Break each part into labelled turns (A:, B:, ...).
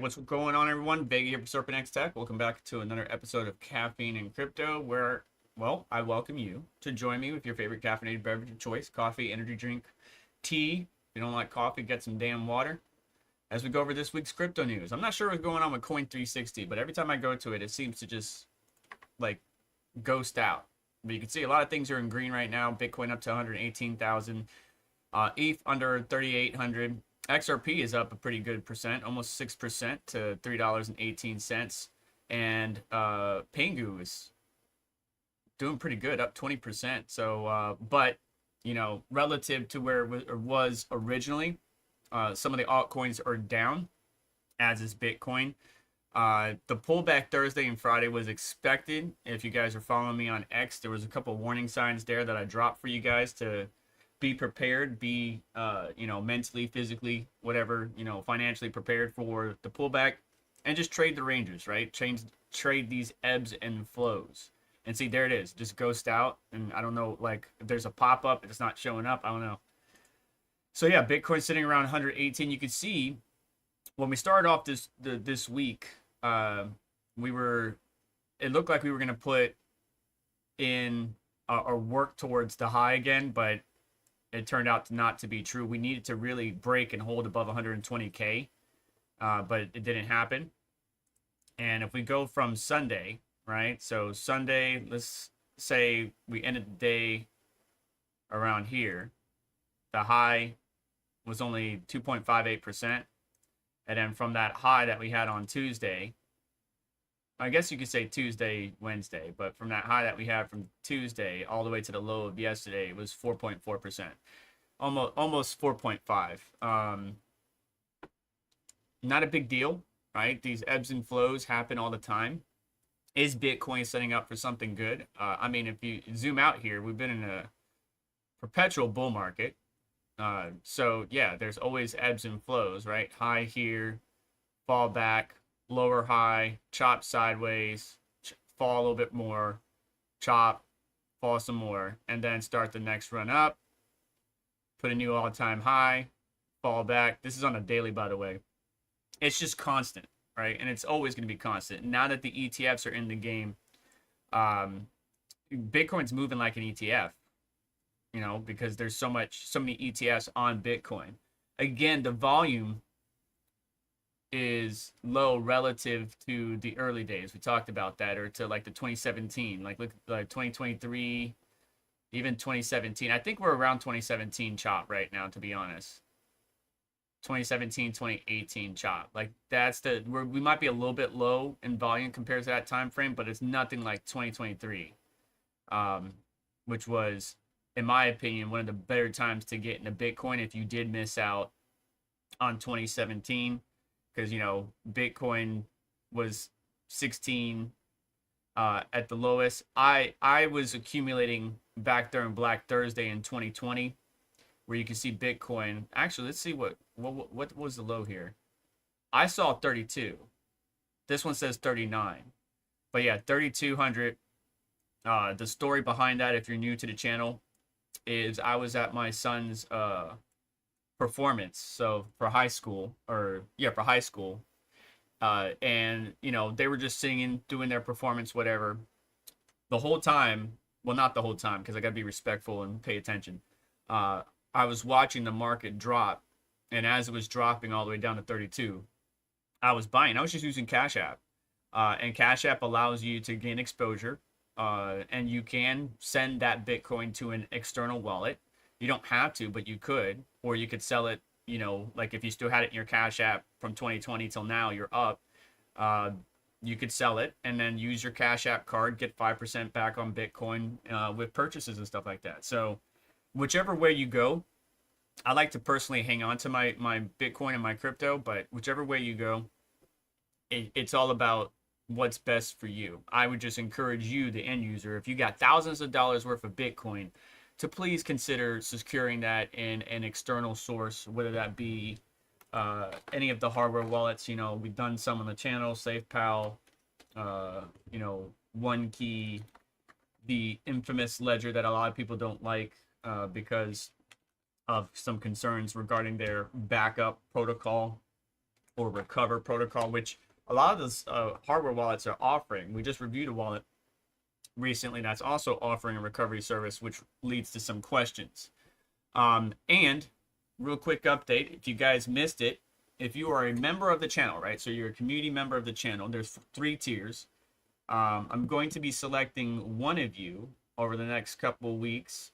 A: what's going on, everyone? Vega here for Serpent X Tech. Welcome back to another episode of Caffeine and Crypto, where, well, I welcome you to join me with your favorite caffeinated beverage of choice: coffee, energy drink, tea. If you don't like coffee, get some damn water. As we go over this week's crypto news, I'm not sure what's going on with Coin360, but every time I go to it, it seems to just like ghost out. But you can see a lot of things are in green right now. Bitcoin up to 118,000, ETH under 3,800. XRP is up a pretty good percent, almost 6% to $3.18. And Pengu is doing pretty good, up 20%. So, but, you know, relative to where it was originally, some of the altcoins are down, as is Bitcoin. The pullback Thursday and Friday was expected. If you guys are following me on X, there was a couple warning signs there that I dropped for you guys to be prepared, be, you know, mentally, physically, whatever, you know, financially prepared for the pullback, and just trade the ranges, right? Trade these ebbs and flows. And see, there it is, just ghost out. And I don't know, like, if there's a pop-up, it's not showing up, I don't know. So yeah, Bitcoin sitting around 118. You can see when we started off this week, it looked like we were going to put in or work towards the high again, but it turned out not to be true. We needed to really break and hold above 120K, but it didn't happen. And if we go from Sunday, right? So Sunday, let's say we ended the day around here. The high was only 2.58%. And then from that high that we had on Tuesday, I guess you could say Tuesday, Wednesday, but from that high that we had from Tuesday all the way to the low of yesterday, it was 4.4%, almost 4.5. Not a big deal, right? These ebbs and flows happen all the time. Is Bitcoin setting up for something good? I mean, if you zoom out here, we've been in a perpetual bull market. So yeah, there's always ebbs and flows, right? High here, fall back, lower high, chop sideways, fall a little bit more, chop, fall some more, and then start the next run up, put a new all-time high, fall back. This is on a daily, by the way. It's just constant, right? And it's always going to be constant. Now that the ETFs are in the game, Bitcoin's moving like an ETF, you know, because there's so many ETFs on Bitcoin. Again, the volume is low relative to the early days. We talked about that, or to like the 2017, like look, like 2023, even 2017. I think we're around 2017 chop right now, to be honest. 2017, 2018 chop. Like that's we might be a little bit low in volume compared to that time frame, but it's nothing like 2023, which was, in my opinion, one of the better times to get into Bitcoin if you did miss out on 2017. Because, you know, Bitcoin was 16 at the lowest. I was accumulating back during Black Thursday in 2020, where you can see Bitcoin. Actually, let's see what was the low here. I saw 32. This one says 39. But yeah, 3,200. The story behind that, if you're new to the channel, is I was at my son's performance, so for high school, and you know, they were just singing, doing their performance, whatever, the whole time. Well, not the whole time, because I gotta be respectful and pay attention. I was watching the market drop, and as it was dropping all the way down to 32, I was buying. I was just using Cash App, and Cash App allows you to gain exposure, and you can send that Bitcoin to an external wallet. You don't have to, but you could, or you could sell it, you know, like if you still had it in your Cash App from 2020 till now, you're up. You could sell it and then use your Cash App card, get 5% back on Bitcoin with purchases and stuff like that. So whichever way you go, I like to personally hang on to my Bitcoin and my crypto, but whichever way you go, it's all about what's best for you. I would just encourage you, the end user, if you got thousands of dollars worth of Bitcoin, to please consider securing that in an external source, whether that be any of the hardware wallets. You know, we've done some on the channel, SafePal, you know, OneKey, the infamous Ledger that a lot of people don't like because of some concerns regarding their backup protocol. or Recover protocol, which a lot of those hardware wallets are offering. We just reviewed a wallet recently that's also offering a recovery service, which leads to some questions. And real quick update, if you guys missed it, if you are a member of the channel, right? So you're a community member of the channel, there's 3 tiers. I'm going to be selecting one of you over the next couple of weeks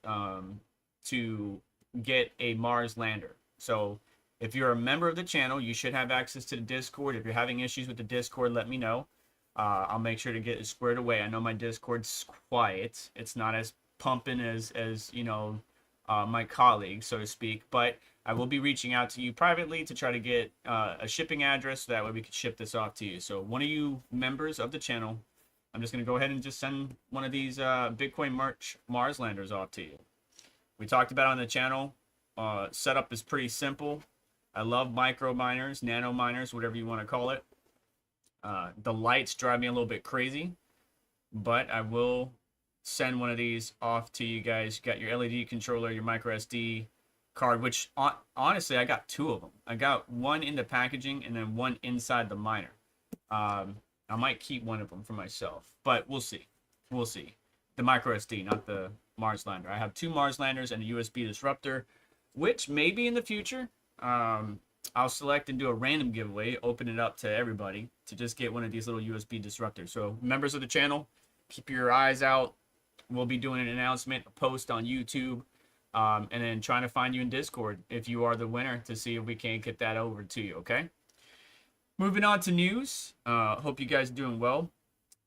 A: to get a Mars lander. So if you're a member of the channel, you should have access to the Discord. If you're having issues with the Discord, let me know. I'll make sure to get it squared away. I know my Discord's quiet. It's not as pumping as you know, my colleagues, so to speak. But I will be reaching out to you privately to try to get a shipping address so that way we can ship this off to you. So one of you members of the channel, I'm just going to go ahead and just send one of these Bitcoin Merch Mars landers off to you. We talked about on the channel. Setup is pretty simple. I love micro miners, nano miners, whatever you want to call it. The lights drive me a little bit crazy, but I will send one of these off to you guys. You got your LED controller, your micro SD card, which honestly, I got 2 of them. I got one in the packaging and then one inside the miner. I might keep one of them for myself, but we'll see. We'll see. The micro SD, not the Mars lander. I have 2 Mars landers and a USB disruptor, which maybe in the future, I'll select and do a random giveaway, open it up to everybody to just get one of these little USB disruptors. So members of the channel, keep your eyes out. We'll be doing an announcement, a post on YouTube, and then trying to find you in Discord if you are the winner to see if we can get that over to you, okay? Moving on to news. Hope you guys are doing well.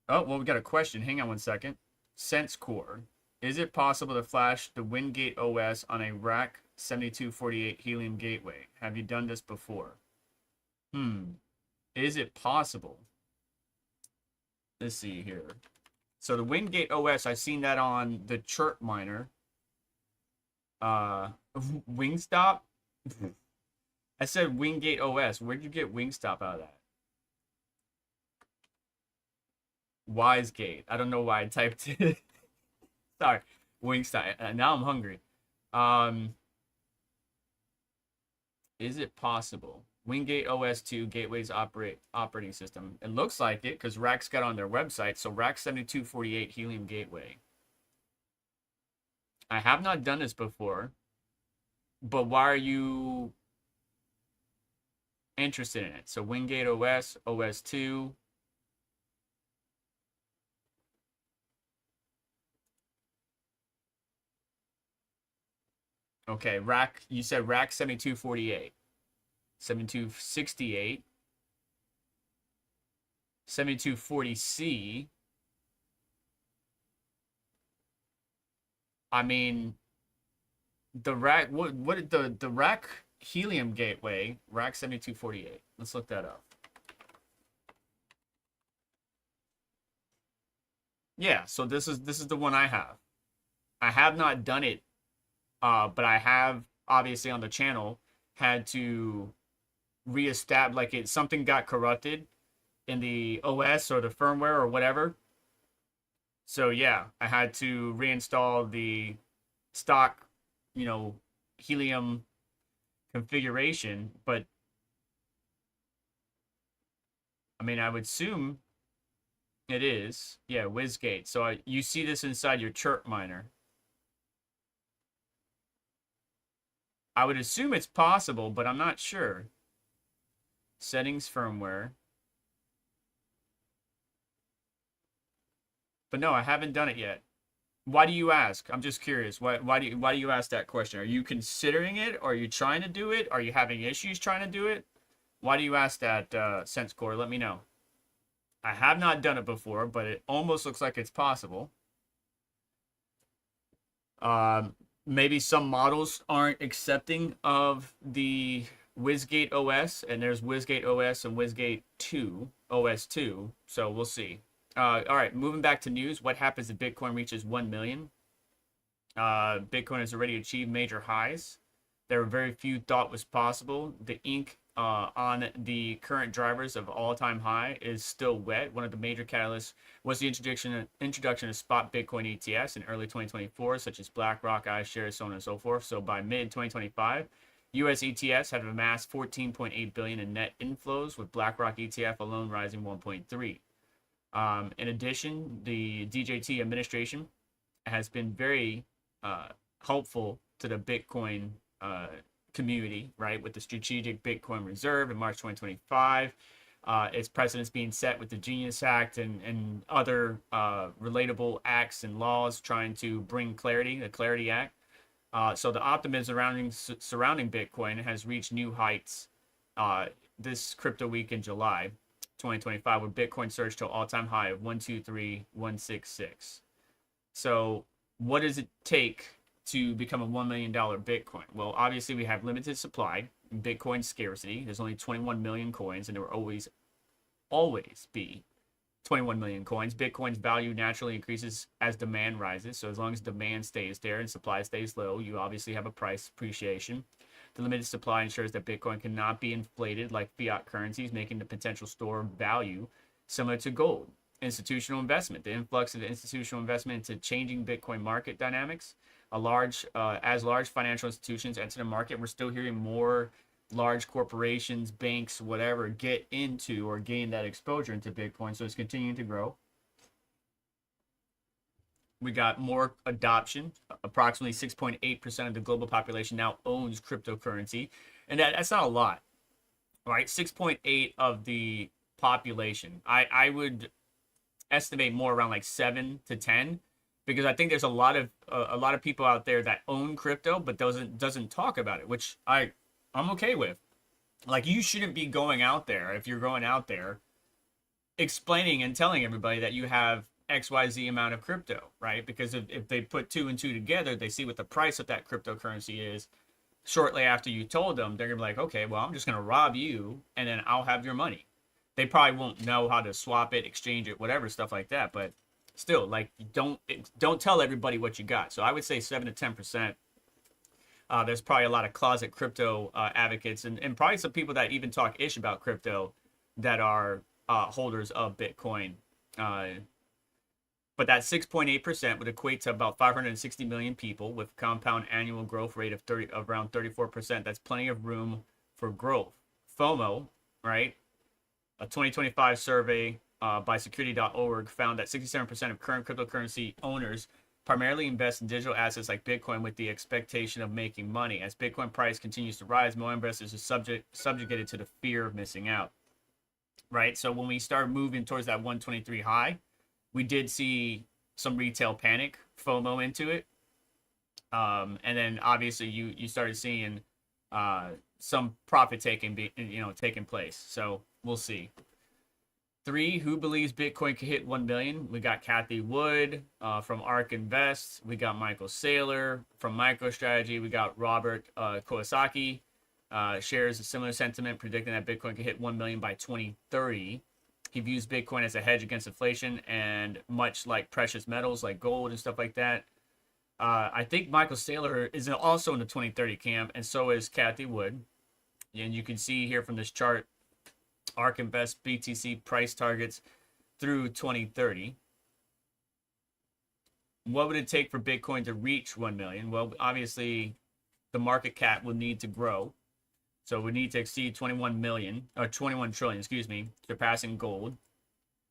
A: Oh, well, we got a question. Hang on one second. SenseCore. Is it possible to flash the Wingate OS on a rack 7248 Helium gateway? Have you done this before? Is it possible? Let's see here. So the Wingate OS, I've seen that on the Chirp miner. Wingstop? I said Wingate OS. Where'd you get Wingstop out of that? Wisegate. I don't know why I typed it. Sorry. Wingstop. Now I'm hungry. Is it possible? Wingate OS 2 Gateway's operating system. It looks like it because Rack's got on their website. So Rack 7248 Helium Gateway. I have not done this before. But why are you interested in it? So Wingate OS, OS 2. Okay, Rack, you said Rack 7248. 7268. 7240C. I mean, the Rack, what the Rack Helium Gateway, Rack 7248. Let's look that up. Yeah, so this is the one I have. I have not done it, but I have obviously on the channel had to reestablish, like something got corrupted in the OS or the firmware or whatever. So yeah, I had to reinstall the stock, you know, Helium configuration, but I mean, I would assume it is. Yeah, WizGate. So you see this inside your Chirp miner. I would assume it's possible, but I'm not sure. Settings firmware. But no, I haven't done it yet. Why do you ask? I'm just curious. Why do you ask that question? Are you considering it? Or are you trying to do it? Are you having issues trying to do it? Why do you ask that, SenseCore? Let me know. I have not done it before, but it almost looks like it's possible. Maybe some models aren't accepting of the WizGate OS, and there's WizGate OS and WizGate 2, OS 2, so we'll see. All right, moving back to news. What happens if Bitcoin reaches 1 million? Bitcoin has already achieved major highs. There were very few thought was possible. The ink on the current drivers of all-time high is still wet. One of the major catalysts was the introduction of spot Bitcoin ETFs in early 2024, such as BlackRock, iShares, so on and so forth. So by mid-2025, US ETFs have amassed 14.8 billion in net inflows, with BlackRock ETF alone rising 1.3. In addition, the DJT administration has been very helpful to the Bitcoin community, right? With the Strategic Bitcoin Reserve in March 2025. Its precedents being set with the Genius Act and other relatable acts and laws trying to bring clarity, the Clarity Act. So the optimism surrounding Bitcoin has reached new heights this crypto week in July 2025, where Bitcoin surged to an all-time high of 123,166. So what does it take to become a $1 million Bitcoin? Well, obviously we have limited supply, Bitcoin scarcity. There's only 21 million coins, and there will always be 21 million coins. Bitcoin's value naturally increases as demand rises. So as long as demand stays there and supply stays low, you obviously have a price appreciation. The limited supply ensures that Bitcoin cannot be inflated like fiat currencies, making the potential store of value similar to gold. Institutional investment. The influx of the institutional investment into changing Bitcoin market dynamics. As large financial institutions enter the market, we're still hearing more large corporations, banks, whatever, get into or gain that exposure into Bitcoin. So it's continuing to grow. We got more adoption. Approximately 6.8% of the global population now owns cryptocurrency. And that's not a lot, right? 6.8 of the population. I would estimate more around like 7 to 10, because I think there's a lot of people out there that own crypto but doesn't talk about it, which I'm okay with. Like, you shouldn't be going out there, if you're going out there, explaining and telling everybody that you have XYZ amount of crypto, right? Because if they put 2 and 2 together, they see what the price of that cryptocurrency is. Shortly after you told them, they're gonna be like, okay, well, I'm just gonna rob you and then I'll have your money. They probably won't know how to swap it, exchange it, whatever, stuff like that. But still, like, don't tell everybody what you got. So I would say 7 to 10%. There's probably a lot of closet crypto advocates and probably some people that even talk ish about crypto that are holders of Bitcoin. But that 6.8% would equate to about 560 million people with compound annual growth rate of around 34%. That's plenty of room for growth. FOMO, right? A 2025 survey by security.org found that 67% of current cryptocurrency owners primarily invest in digital assets like Bitcoin with the expectation of making money. As Bitcoin price continues to rise, more investors are subjugated to the fear of missing out, right? So when we start moving towards that 123 high, we did see some retail panic, FOMO into it. And then obviously you started seeing some profit taking place. So we'll see. 3, who believes Bitcoin could hit 1 million? We got Kathy Wood from ARK Invest. We got Michael Saylor from MicroStrategy. We got Robert Kiyosaki shares a similar sentiment, predicting that Bitcoin could hit 1 million by 2030. He views Bitcoin as a hedge against inflation, and much like precious metals like gold and stuff like that. I think Michael Saylor is also in the 2030 camp, and so is Kathy Wood. And you can see here from this chart, ARK Invest BTC price targets through 2030. What would it take for Bitcoin to reach 1 million? Well, obviously, the market cap will need to grow. So we need to exceed 21 trillion, surpassing gold.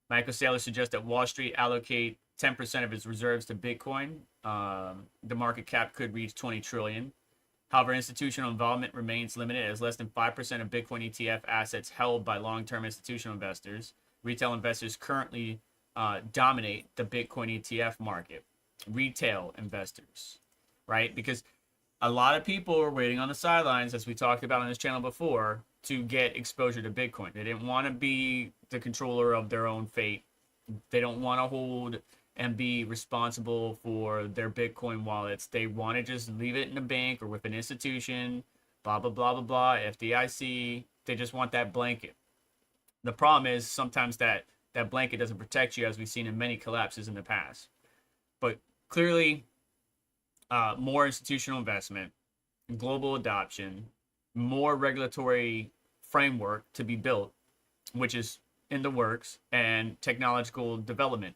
A: Michael Saylor suggests that Wall Street allocate 10% of its reserves to Bitcoin. The market cap could reach 20 trillion. However, institutional involvement remains limited, as less than 5% of Bitcoin ETF assets held by long-term institutional investors. Retail investors currently dominate the Bitcoin ETF market. Retail investors, right? Because a lot of people are waiting on the sidelines, as we talked about on this channel before, to get exposure to Bitcoin. They didn't want to be the controller of their own fate. They don't want to hold and be responsible for their Bitcoin wallets. They want to just leave it in a bank or with an institution, blah, blah, blah, blah, blah, FDIC. They just want that blanket. The problem is sometimes that blanket doesn't protect you, as we've seen in many collapses in the past. But clearly, more institutional investment, global adoption, more regulatory framework to be built, which is in the works, and technological development.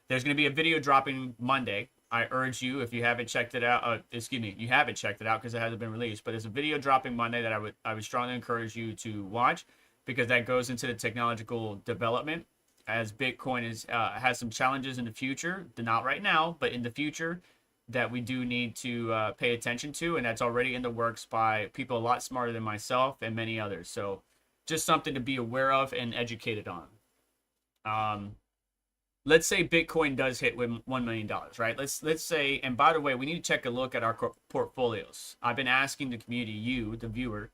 A: There's going to be a video dropping Monday I urge you, if you haven't checked it out, you haven't checked it out because it hasn't been released, but there's a video dropping Monday that I would strongly encourage you to watch, because that goes into the technological development as Bitcoin has some challenges in the future, not right now, but in the future, that we do need to pay attention to, and that's already in the works by people a lot smarter than myself and many others. So just something to be aware of and educated on. Let's say Bitcoin does hit $1 million, right? Let's say, and by the way, we need to check a look at our portfolios. I've been asking the community, you, the viewer,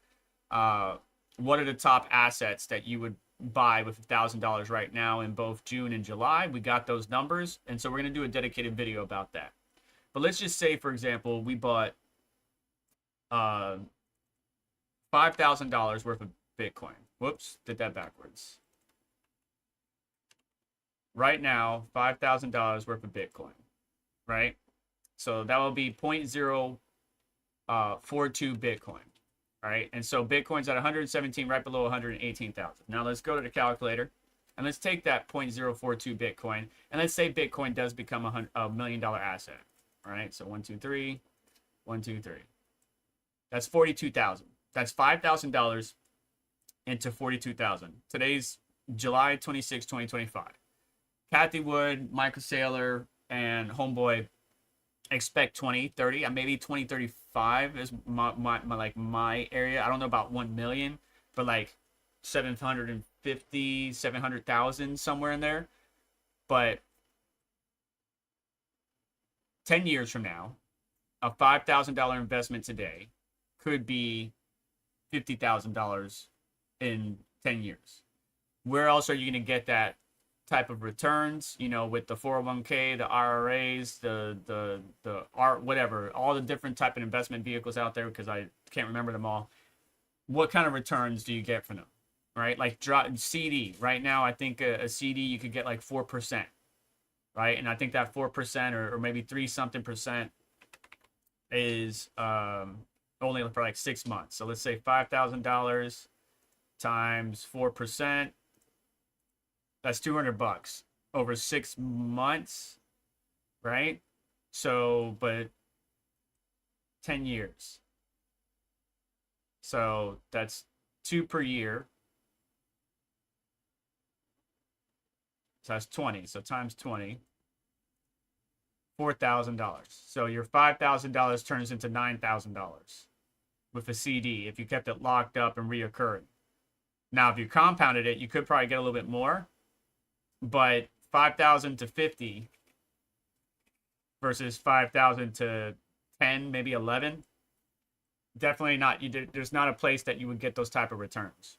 A: what are the top assets that you would buy with $1,000 right now in both June and July? We got those numbers, and so we're going to do a dedicated video about that. But let's just say, for example, we bought $5,000 worth of Bitcoin. Whoops, did that backwards. Right now, $5,000 worth of Bitcoin, right? So that will be 0.042 Bitcoin, right? And so Bitcoin's at 117, right below 118,000. Now let's go to the calculator, and let's take that 0.042 Bitcoin, and let's say Bitcoin does become a $1 million asset, all right? So 1, 2, 3, 1, 2, 3. That's 42,000. That's $5,000 into 42,000. Today's July 26, 2025. Kathy Wood, Michael Saylor, and Homeboy expect 20, 30, maybe 20, 35 is my area. I don't know about 1 million, but like 750, 700,000, somewhere in there. But 10 years from now, a $5,000 investment today could be $50,000 in 10 years. Where else are you going to get that type of returns, you know, with the 401k, the IRAs, the art, whatever, all the different type of investment vehicles out there, because I can't remember them all. What kind of returns do you get from them, right? Like CD right now, I think a CD you could get like 4%, right? And I think that 4% or maybe 3 something percent is only for like 6 months. So let's say $5,000 times 4%. That's $200 over 6 months, right? So, but 10 years. So that's 2 per year. So that's 20. So times 20, $4,000. So your $5,000 turns into $9,000 with a CD if you kept it locked up and reoccurring. Now, if you compounded it, you could probably get a little bit more. But 5,000 to 50 versus 5,000 to 10, maybe 11, definitely not. There's not a place that you would get those type of returns.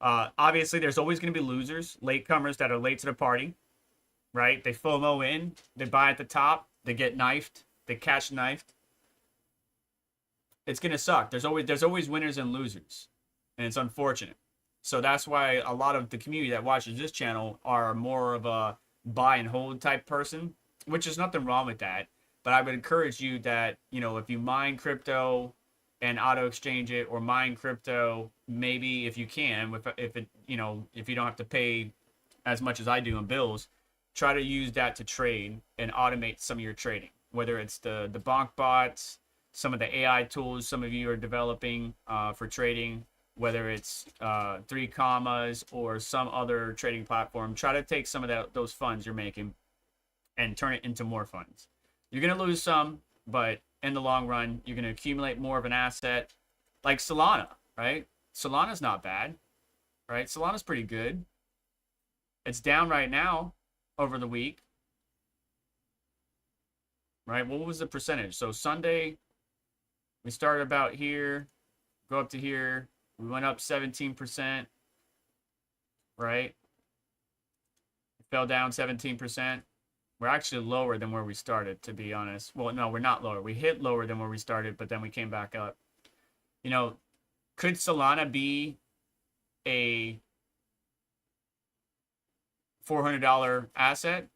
A: Obviously, there's always going to be losers, latecomers that are late to the party, right? They FOMO in, they buy at the top, they get knifed, they catch knifed. It's going to suck. There's always winners and losers, and it's unfortunate. So that's why a lot of the community that watches this channel are more of a buy and hold type person, which is nothing wrong with that. But I would encourage you that, you know, if you mine crypto and auto exchange it, or mine crypto, maybe if you can, if it, you know, if you don't have to pay as much as I do in bills, try to use that to trade and automate some of your trading, whether it's the bonk bots, some of the AI tools some of you are developing for trading, whether it's 3 commas or some other trading platform. Try to take some of those funds you're making and turn it into more funds. You're going to lose some, but in the long run, you're going to accumulate more of an asset like Solana, right? Solana's not bad, right? Solana's pretty good. It's down right now over the week, right? What was the percentage? So Sunday, we started about here, go up to here. We went up 17%, right? It fell down 17%. We're actually lower than where we started, to be honest. Well, no, we're not lower. We hit lower than where we started, but then we came back up. You know, could Solana be a $400 asset?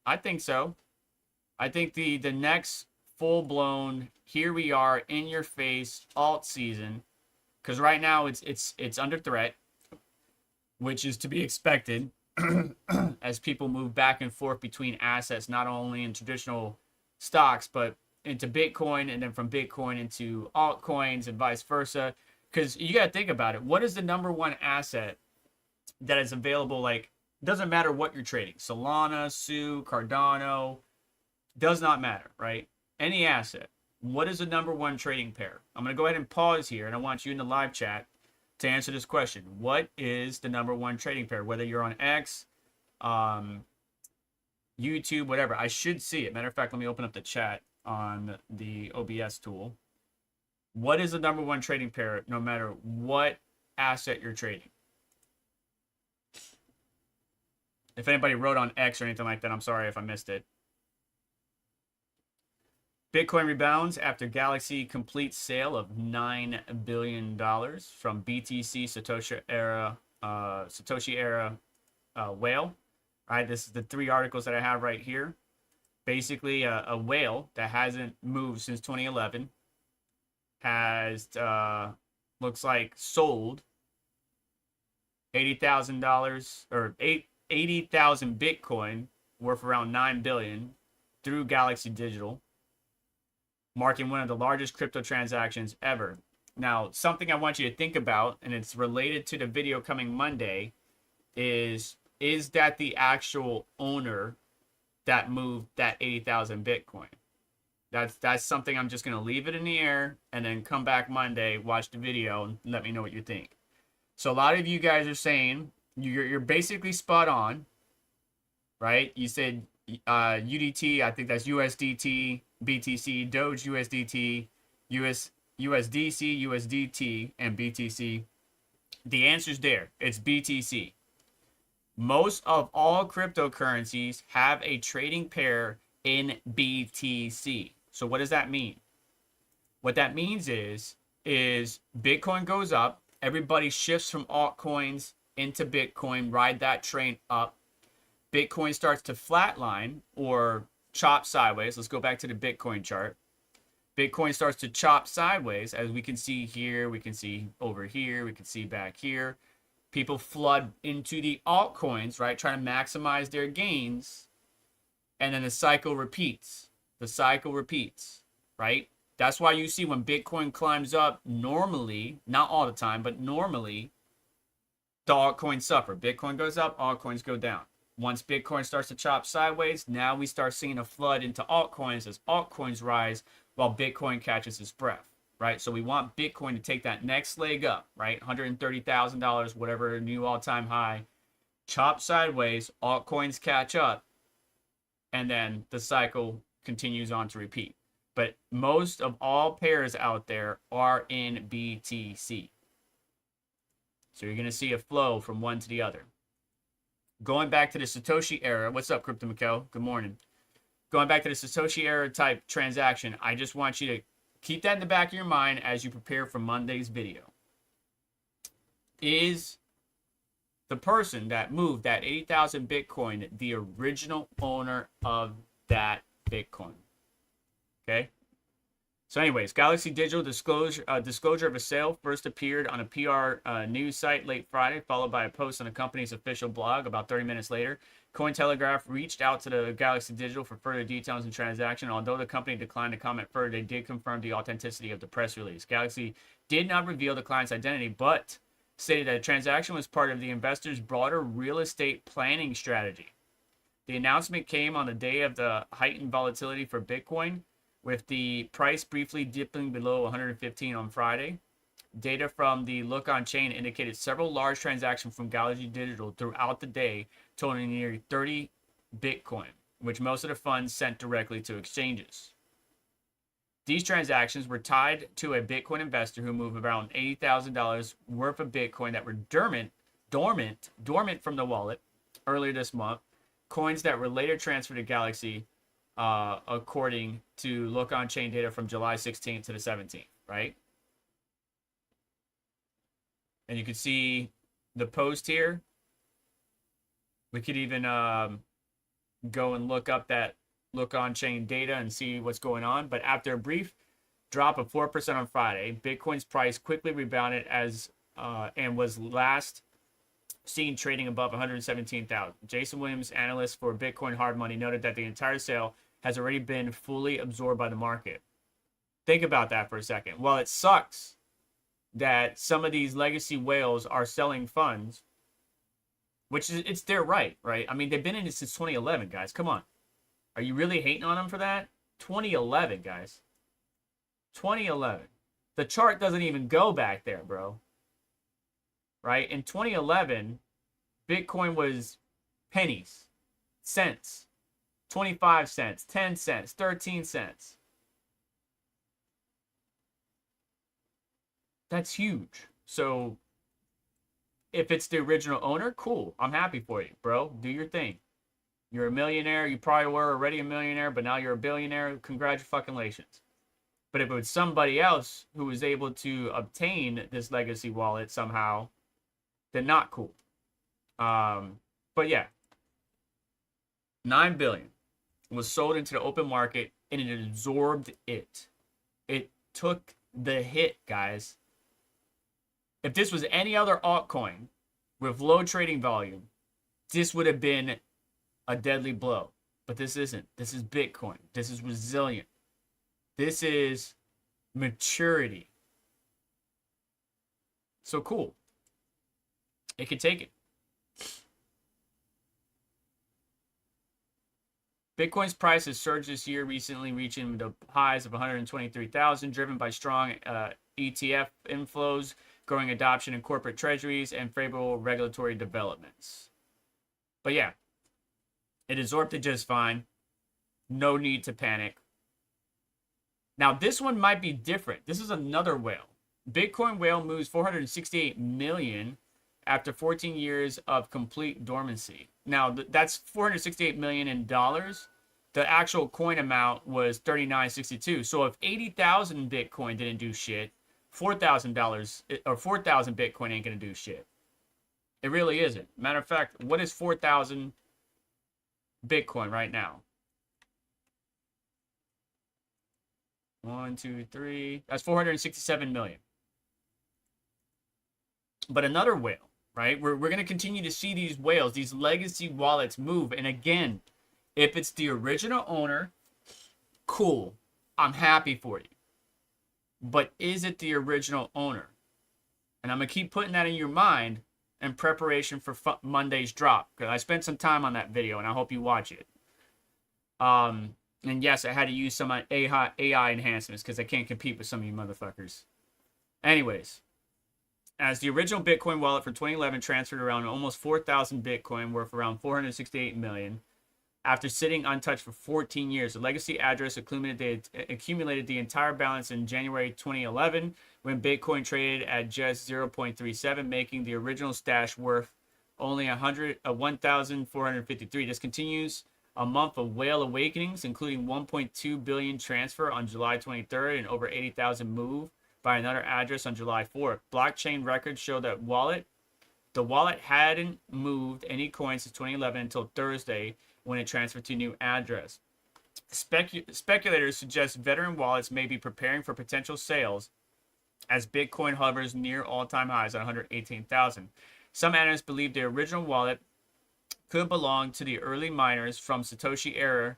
A: I think so. I think the next full-blown, here we are, in-your-face alt season, because right now it's under threat, which is to be expected. as people move back and forth between assets, not only in traditional stocks, but into Bitcoin, and then from Bitcoin into altcoins and vice versa. Because you got to think about it. What is the number one asset that is available? Like, doesn't matter what you're trading. Solana, SU, Cardano, does not matter, right? Any asset. What is the number one trading pair? I'm going to go ahead and pause here, and I want you in the live chat to answer this question. What is the number one trading pair? Whether you're on X, YouTube, whatever. I should see it. Matter of fact, let me open up the chat on the OBS tool. What is the number one trading pair no matter what asset you're trading? If anybody wrote on X or anything like that, I'm sorry if I missed it. Bitcoin rebounds after Galaxy completes sale of $9 billion from BTC Satoshi era whale. All right, this is the 3 articles that I have right here. Basically, a whale that hasn't moved since 2011 has, looks like, sold $80,000 or 80,000 Bitcoin worth around $9 billion through Galaxy Digital, marking one of the largest crypto transactions ever. Now, something I want you to think about, and it's related to the video coming Monday, is that the actual owner that moved that 80,000 Bitcoin? That's something I'm just going to leave it in the air and then come back Monday, watch the video, and let me know what you think. So a lot of you guys are saying you're basically spot on, right? You said UDT, I think that's USDT, BTC, Doge USDT, USDC, USDT, and BTC. The answer's there. It's BTC. Most of all cryptocurrencies have a trading pair in BTC. So what does that mean? What that means is Bitcoin goes up, everybody shifts from altcoins into Bitcoin, ride that train up. Bitcoin starts to flatline or chop sideways. Let's go back to the Bitcoin chart. Bitcoin starts to chop sideways, as we can see here, we can see over here, we can see back here. People flood into the altcoins, right? Trying to maximize their gains. And then the cycle repeats. The cycle repeats, right? That's why you see when Bitcoin climbs up, normally, not all the time, but normally, the altcoins suffer. Bitcoin goes up, altcoins go down. Once Bitcoin starts to chop sideways, now we start seeing a flood into altcoins as altcoins rise while Bitcoin catches its breath, right? So we want Bitcoin to take that next leg up, right? $130,000, whatever, new all-time high. Chop sideways, altcoins catch up, and then the cycle continues on to repeat. But most of all pairs out there are in BTC. So you're going to see a flow from one to the other. Going back to the Satoshi era. What's up, Crypto Mikkel? Good morning. Going back to the Satoshi era type transaction, I just want you to keep that in the back of your mind as you prepare for Monday's video. Is the person that moved that 80,000 Bitcoin the original owner of that Bitcoin? Okay. So anyways, Galaxy Digital disclosure of a sale first appeared on a PR news site late Friday, followed by a post on the company's official blog about 30 minutes later. Cointelegraph reached out to the Galaxy Digital for further details in the transaction. Although the company declined to comment further, they did confirm the authenticity of the press release. Galaxy did not reveal the client's identity, but stated that the transaction was part of the investor's broader real estate planning strategy. The announcement came on the day of the heightened volatility for Bitcoin, with the price briefly dipping below 115 on Friday. Data from the Look on Chain indicated several large transactions from Galaxy Digital throughout the day, totaling nearly 30 Bitcoin, which most of the funds sent directly to exchanges. These transactions were tied to a Bitcoin investor who moved around $80,000 worth of Bitcoin that were dormant from the wallet earlier this month, coins that were later transferred to Galaxy, according to Look on Chain data from July 16th to the 17th, right? And you can see the post here. We could even go and look up that Look on Chain data and see what's going on. But after a brief drop of 4% on Friday, Bitcoin's price quickly rebounded and was last seen trading above 117,000. Jason Williams, analyst for Bitcoin Hard Money, noted that the entire sale has already been fully absorbed by the market. Think about that for a second. Well, it sucks that some of these legacy whales are selling funds, which is, it's their right, right? I mean, they've been in it since 2011, guys. Come on. Are you really hating on them for that? 2011, guys. 2011. The chart doesn't even go back there, bro. Right? In 2011, Bitcoin was pennies, cents, 25 cents, 10 cents, 13 cents. That's huge. So if it's the original owner, cool. I'm happy for you, bro. Do your thing. You're a millionaire. You probably were already a millionaire, but now you're a billionaire. Congratulations. But if it was somebody else who was able to obtain this legacy wallet somehow, then not cool. But yeah, 9 billion was sold into the open market and it absorbed it. It took the hit, guys. If this was any other altcoin with low trading volume, this would have been a deadly blow. But this isn't. This is Bitcoin. This is resilient. This is maturity. So cool. It could take it. Bitcoin's price has surged this year, recently reaching the highs of 123,000, driven by strong ETF inflows, growing adoption in corporate treasuries, and favorable regulatory developments. But yeah, it absorbed it just fine. No need to panic. Now, this one might be different. This is another whale. Bitcoin whale moves 468 million after 14 years of complete dormancy. Now, that's 468 million in dollars. The actual coin amount was 39.62. So if 80,000 Bitcoin didn't do shit, $4,000 or 4,000 Bitcoin ain't gonna do shit. It really isn't. Matter of fact, what is 4,000 Bitcoin right now? 1, 2, 3. That's 467 million. But another whale, right? We're going to continue to see these whales, these legacy wallets move. And again, if it's the original owner, cool. I'm happy for you. But is it the original owner? And I'm going to keep putting that in your mind in preparation for Monday's drop. Because I spent some time on that video, and I hope you watch it. And yes, I had to use some AI enhancements because I can't compete with some of you motherfuckers. Anyways, as the original Bitcoin wallet for 2011 transferred around almost 4,000 Bitcoin worth around 468 million, after sitting untouched for 14 years, the legacy address accumulated the entire balance in January 2011 when Bitcoin traded at just 0.37, making the original stash worth only 1,453. This continues a month of whale awakenings, including 1.2 billion transfer on July 23rd and over 80,000 move by another address on July 4th. Blockchain records show that the wallet hadn't moved any coins since 2011 until Thursday when it transferred to a new address. Speculators suggest veteran wallets may be preparing for potential sales as Bitcoin hovers near all-time highs at 118,000. Some analysts believe the original wallet could belong to the early miners from Satoshi era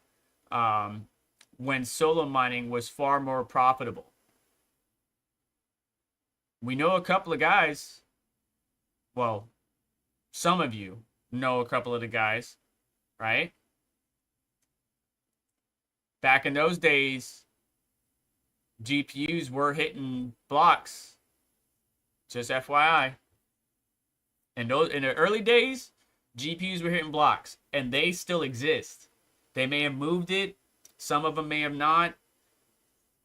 A: when solo mining was far more profitable. We know a couple of guys, well, some of you know a couple of the guys, right? Back in those days, GPUs were hitting blocks, just FYI. In the early days, GPUs were hitting blocks, and they still exist. They may have moved it. Some of them may have not.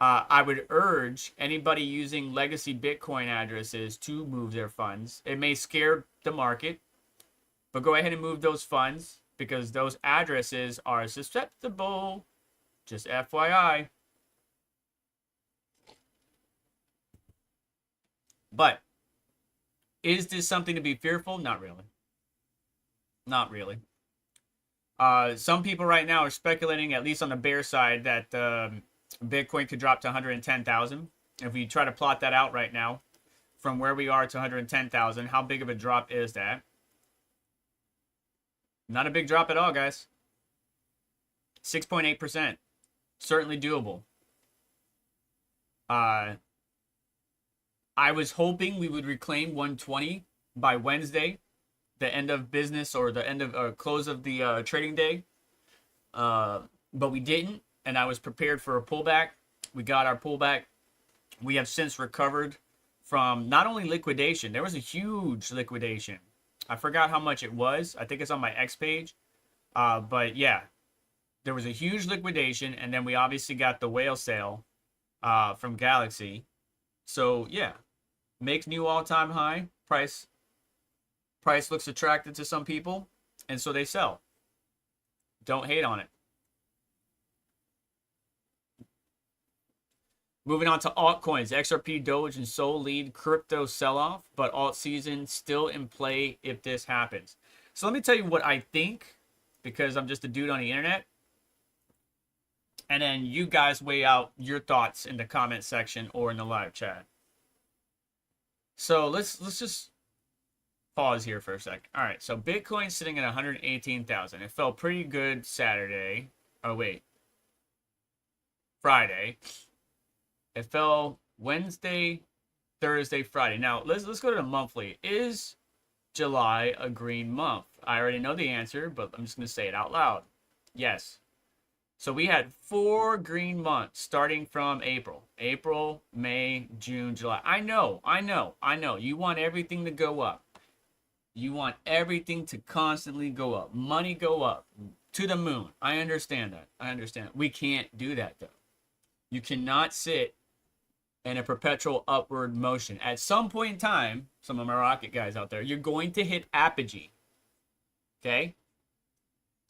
A: I would urge anybody using legacy Bitcoin addresses to move their funds. It may scare the market, but go ahead and move those funds because those addresses are susceptible. Just FYI. But is this something to be fearful? Not really. Not really. Some people right now are speculating, at least on the bear side, that Bitcoin could drop to 110,000. If we try to plot that out right now, from where we are to 110,000, how big of a drop is that? Not a big drop at all, guys. 6.8%. Certainly doable. I was hoping we would reclaim 120 by Wednesday, the end of business or the end of close of the trading day. But we didn't, and I was prepared for a pullback. We got our pullback. We have since recovered from not only liquidation, there was a huge liquidation. I forgot how much it was. I think it's on my X page. But yeah, there was a huge liquidation, and then we obviously got the whale sale from Galaxy. So yeah, makes new all-time high. Price looks attractive to some people, and so they sell. Don't hate on it. Moving on to altcoins, XRP, Doge, and Sol lead crypto sell-off, but Altseason still in play if this happens. So let me tell you what I think, because I'm just a dude on the internet. And then you guys weigh out your thoughts in the comment section or in the live chat. So let's just pause here for a second. All right, so Bitcoin's sitting at 118,000. It felt pretty good Saturday. Oh wait, Friday. It fell Wednesday, Thursday, Friday. Now let's go to the monthly. Is July a green month? I already know the answer, but I'm just gonna say it out loud. Yes. So we had 4 green months starting from April. April, May, June, July. I know. You want everything to go up. You want everything to constantly go up. Money go up to the moon. I understand that. We can't do that, though. You cannot sit in a perpetual upward motion. At some point in time, some of my rocket guys out there, you're going to hit apogee. Okay?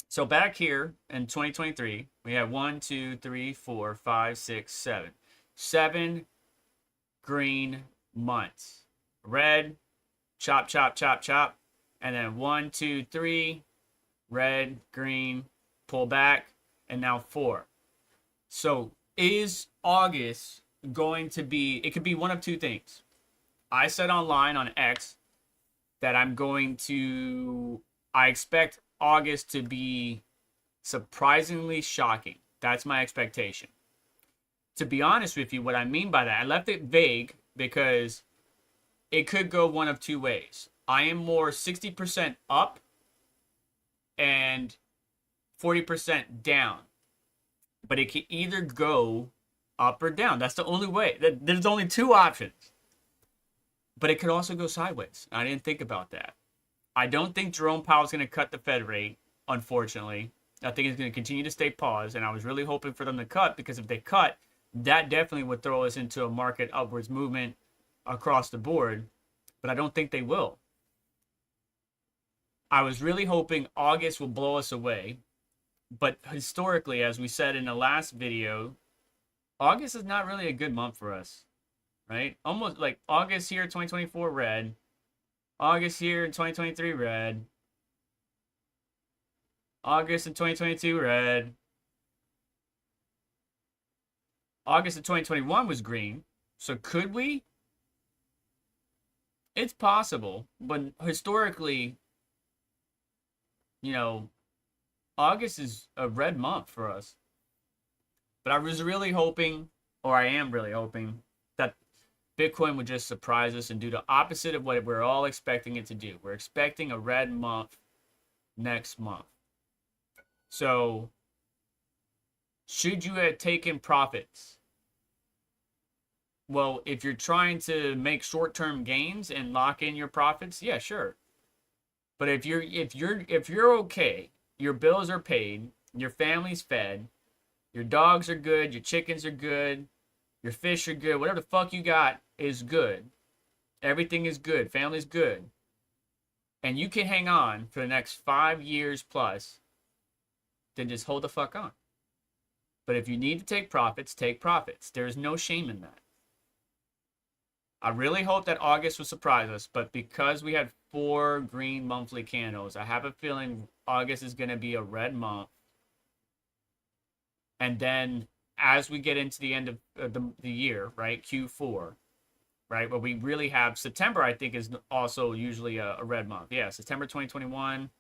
A: So back here in 2023, we have 1, 2, 3, 4, 5, 6, 7. 7 green months. Red, chop, chop, chop, chop. And then 1, 2, 3, red, green, pull back, and now 4. So is August going to be, it could be one of two things. I said online on X that I expect August to be surprisingly shocking. That's my expectation. To be honest with you, what I mean by that, I left it vague because it could go one of two ways. I am more 60% up and 40% down. But it can either go up or down. That's the only way. There's only two options. But it could also go sideways. I didn't think about that. I don't think Jerome Powell's going to cut the Fed rate, unfortunately. I think it's going to continue to stay paused, and I was really hoping for them to cut, because if they cut, that definitely would throw us into a market upwards movement across the board, but I don't think they will. I was really hoping August will blow us away, but historically, as we said in the last video, August is not really a good month for us, right? Almost like August here, 2024, red. August here in 2023, red. August in 2022, red. August of 2021 was green. So could we? It's possible. But historically, you know, August is a red month for us. But I was really hoping, or I am really hoping, that Bitcoin would just surprise us and do the opposite of what we're all expecting it to do. We're expecting a red month next month. So, should you have taken profits? Well, if you're trying to make short-term gains and lock in your profits, yeah, sure. But if you're okay, your bills are paid, your family's fed, your dogs are good, your chickens are good, your fish are good, whatever the fuck you got is good. Everything is good. Family's good. And you can hang on for the next 5 years plus, then just hold the fuck on. But if you need to take profits, take profits. There's no shame in that. I really hope that August will surprise us, but because we had 4 green monthly candles, I have a feeling August is going to be a red month. And then as we get into the end of the year, right, Q4, right, where we really have September, I think is also usually a red month. Yeah, September 2021.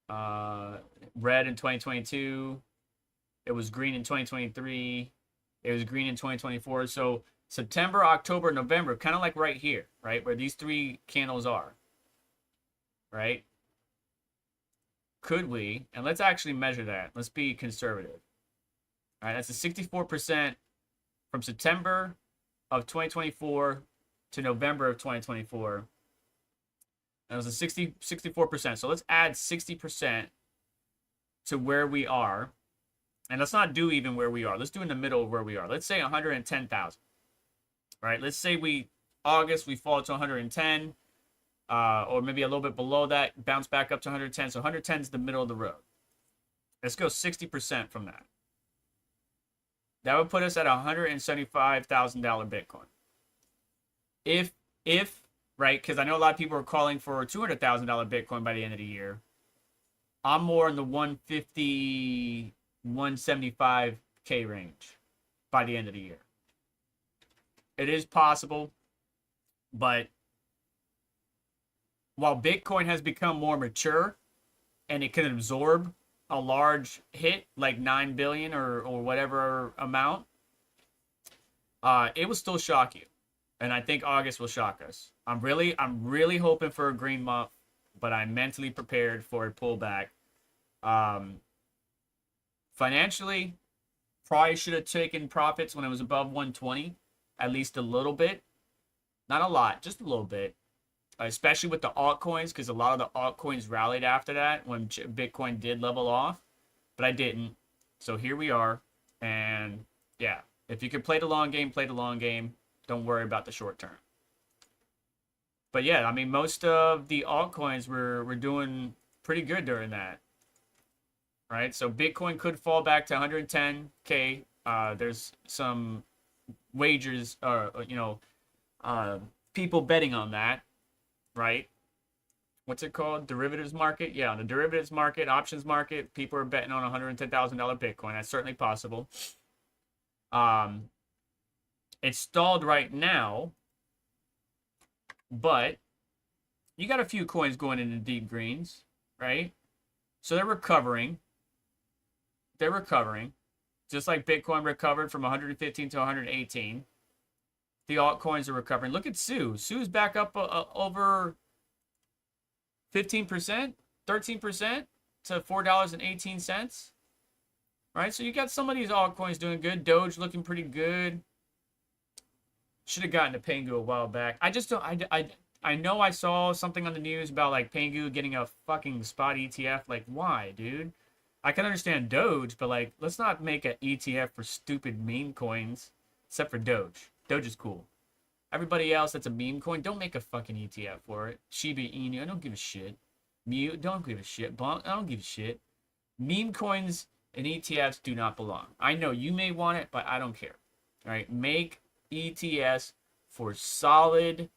A: red in 2022. It was green in 2023. It was green in 2024. So September, October, November, kind of like right here, right? Where these three candles are, right? Could we, and let's actually measure that. Let's be conservative. All right, that's a 64% from September of 2024 to November of 2024. That was a 64%. So let's add 60% to where we are. And let's not do even where we are. Let's do in the middle of where we are. Let's say 110,000. Right? Let's say August, we fall to 110. Or maybe a little bit below that, bounce back up to 110. So 110 is the middle of the road. Let's go 60% from that. That would put us at $175,000 Bitcoin. If right, because I know a lot of people are calling for $200,000 Bitcoin by the end of the year. I'm more in the 150, 175K range by the end of the year. It is possible, but while Bitcoin has become more mature and it can absorb a large hit like 9 billion or whatever amount, it will still shock you. And I think August will shock us. I'm really hoping for a green month, but I'm mentally prepared for a pullback. Financially, probably should have taken profits when it was above 120, at least a little bit. Not a lot, just a little bit. Especially with the altcoins, because a lot of the altcoins rallied after that when Bitcoin did level off, but I didn't. So here we are, and yeah, if you can play the long game, play the long game. Don't worry about the short term. But yeah, I mean, most of the altcoins were doing pretty good during that, right? So Bitcoin could fall back to 110K. There's some wagers, people betting on that. Right? What's it called? Derivatives market? Yeah, on the derivatives market, options market, people are betting on $110,000 Bitcoin. That's certainly possible. It's stalled right now, but you got a few coins going into deep greens, right? So they're recovering. They're recovering. Just like Bitcoin recovered from 115 to 118. The altcoins are recovering. Look at Sue. Sue's back up over 15%, 13% to $4.18. Right? So you got some of these altcoins doing good. Doge looking pretty good. Should have gotten to Pengu a while back. I just don't. I know I saw something on the news about like Pengu getting a fucking spot ETF. Like, why, dude? I can understand Doge, but like, let's not make an ETF for stupid meme coins, except for Doge. Doge is cool. Everybody else that's a meme coin, don't make a fucking ETF for it. Shiba Inu, I don't give a shit. Mew, don't give a shit. Bonk, I don't give a shit. Meme coins and ETFs do not belong. I know you may want it, but I don't care. All right, make ETFs for solid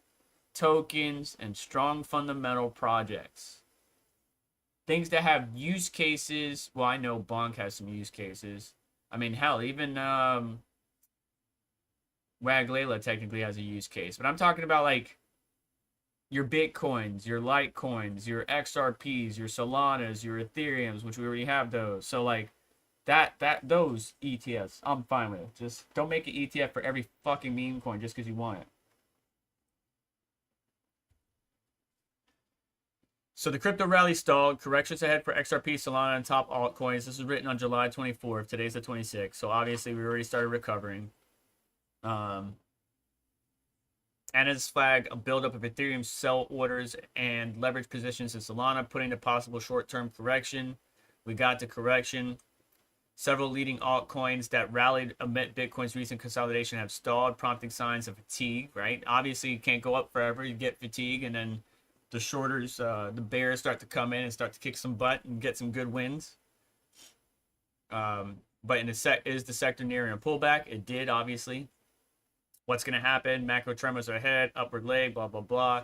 A: tokens and strong fundamental projects. Things that have use cases. Well, I know Bonk has some use cases. I mean, hell, even Waglela technically has a use case. But I'm talking about like your Bitcoins, your Litecoins, your XRPs, your Solanas, your Ethereums, which we already have those. So like those ETFs, I'm fine with. Just don't make an ETF for every fucking meme coin just because you want it. So the crypto rally stalled. Corrections ahead for XRP, Solana, and top altcoins. This was written on July 24th. Today's the 26th. So obviously we already started recovering. And as flag a buildup of Ethereum sell orders and leverage positions in Solana, putting a possible short-term correction. We got the correction. Several leading altcoins that rallied amid Bitcoin's recent consolidation have stalled, prompting signs of fatigue, right? Obviously, you can't go up forever. You get fatigue, and then the shorters, the bears start to come in and start to kick some butt and get some good wins. But is the sector nearing a pullback? It did, obviously. What's going to happen? Macro tremors are ahead, upward leg, blah, blah, blah.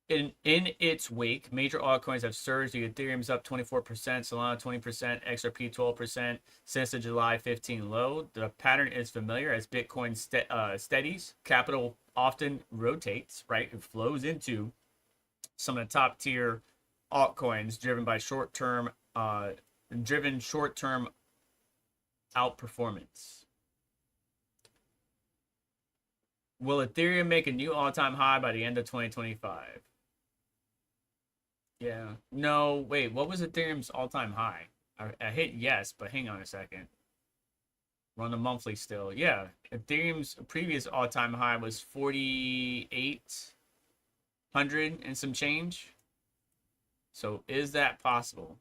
A: In its wake, major altcoins have surged. The Ethereum's up 24%, Solana 20%, XRP 12% since the July 15 low. The pattern is familiar as Bitcoin steadies. Capital often rotates, right? It flows into some of the top tier altcoins driven by short-term outperformance. Will Ethereum make a new all-time high by the end of 2025? Yeah. No, wait, what was Ethereum's all-time high? I hit yes, but hang on a second. We're on the monthly still. Yeah, Ethereum's previous all-time high was 4,800 and some change. So is that possible?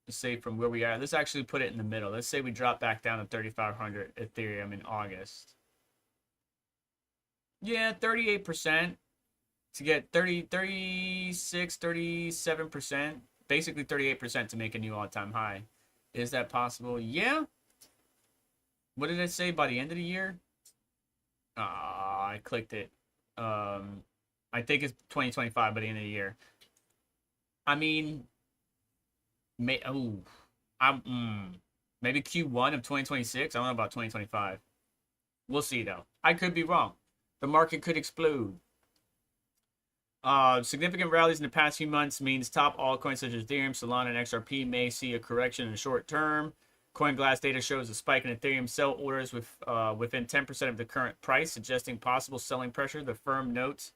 A: Let's say from where we are. Let's actually put it in the middle. Let's say we drop back down to 3,500 Ethereum in August. Yeah, 38%. To get 36, 37%. Basically 38% to make a new all-time high. Is that possible? Yeah. What did it say by the end of the year? I clicked it. I think it's 2025 by the end of the year. I mean, maybe Q1 of 2026. I don't know about 2025. We'll see though. I could be wrong. The market could explode. Significant rallies in the past few months means top altcoins such as Ethereum, Solana, and XRP may see a correction in the short term. CoinGlass data shows a spike in Ethereum sell orders within 10% of the current price, suggesting possible selling pressure. The firm notes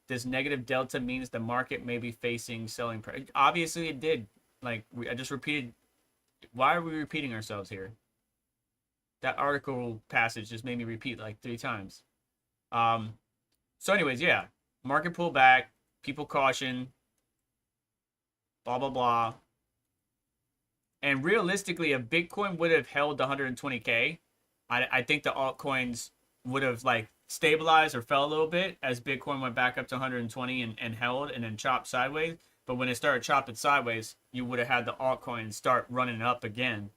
A: this negative delta means the market may be facing selling pressure. Obviously, it did. Like, I just repeated. Why are we repeating ourselves here? That article passage just made me repeat like 3 times. So anyways, yeah. Market pullback. People caution. Blah, blah, blah. And realistically, if Bitcoin would have held 120K, I think the altcoins would have like stabilized or fell a little bit as Bitcoin went back up to 120 and held and then chopped sideways. But when it started chopping sideways, you would have had the altcoins start running up again.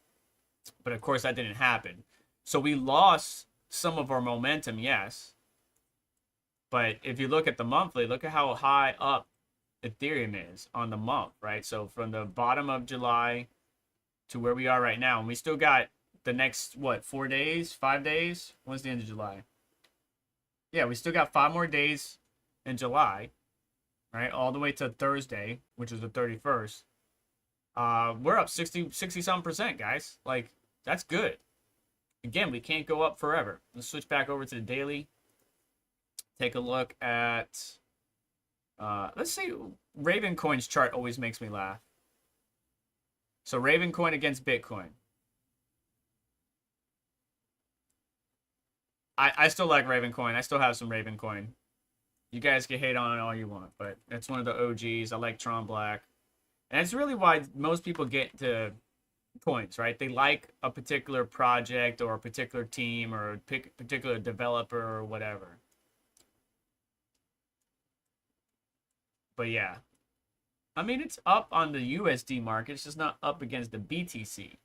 A: But of course, that didn't happen. So we lost some of our momentum, yes. But if you look at the monthly, look at how high up Ethereum is on the month, right? So from the bottom of July to where we are right now, and we still got the next, what, 4 days, 5 days? When's the end of July? Yeah, we still got 5 more days in July, right? All the way to Thursday, which is the 31st. We're up 60-something%, guys. Like, that's good. Again, we can't go up forever. Let's switch back over to the daily. Take a look at, let's see, Ravencoin's chart always makes me laugh. So Ravencoin against Bitcoin. I still like Ravencoin. I still have some Ravencoin. You guys can hate on it all you want, but it's one of the OGs. I like Tron Black. And it's really why most people get to coins, right? They like a particular project or a particular team or a particular developer or whatever. But yeah. I mean, it's up on the USD market. It's just not up against the BTC,